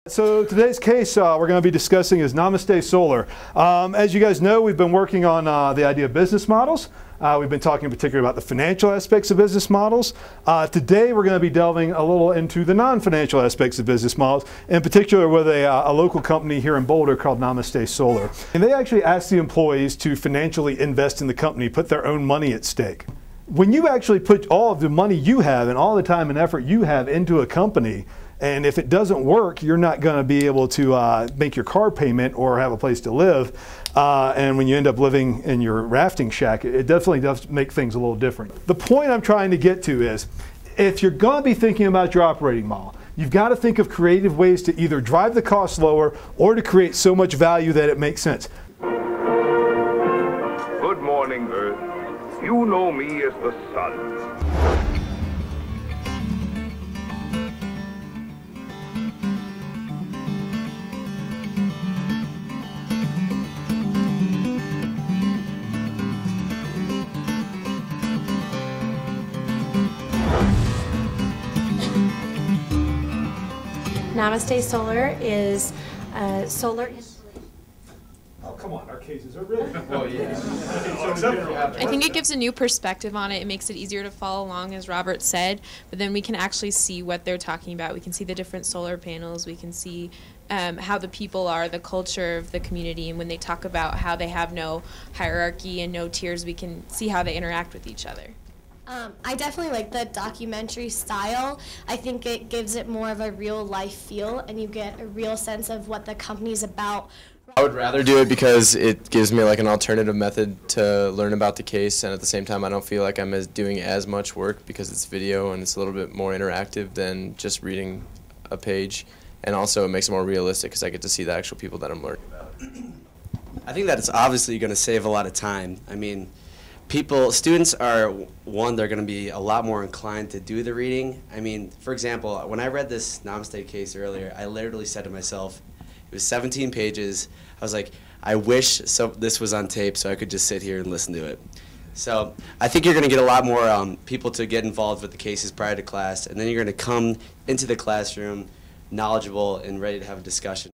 So today's case we're going to be discussing is Namaste Solar. As you guys know, we've been working on the idea of business models. We've been talking particularly about the financial aspects of business models. Today we're going to be delving a little into the non-financial aspects of business models, in particular with a local company here in Boulder called Namaste Solar. And they actually ask the employees to financially invest in the company, put their own money at stake. When you actually put all of the money you have and all the time and effort you have into a company, and if it doesn't work, you're not going to be able to make your car payment or have a place to live. And when you end up living in your rafting shack, it definitely does make things a little different. The point I'm trying to get to is, if you're going to be thinking about your operating model, you've got to think of creative ways to either drive the cost lower or to create so much value that it makes sense. Good morning, Earth. You know me as the sun. Namaste Solar is solar. Oh, come on, our cases are really. Oh, yeah. I think it gives a new perspective on it. It makes it easier to follow along, as Robert said, but then we can actually see what they're talking about. We can see the different solar panels. We can see how the people are, the culture of the community, and when they talk about how they have no hierarchy and no tiers, we can see how they interact with each other. I definitely like the documentary style. I think it gives it more of a real life feel, and you get a real sense of what the company's about. I would rather do it because it gives me like an alternative method to learn about the case, and at the same time I don't feel like I'm doing as much work because it's video and it's a little bit more interactive than just reading a page, and also it makes it more realistic because I get to see the actual people that I'm learning about. I think that it's obviously going to save a lot of time. I mean, students are, one, they're going to be a lot more inclined to do the reading. I mean, for example, when I read this Namaste case earlier, I literally said to myself, it was 17 pages. I was like, I wish this was on tape so I could just sit here and listen to it. So I think you're going to get a lot more people to get involved with the cases prior to class, and then you're going to come into the classroom knowledgeable and ready to have a discussion.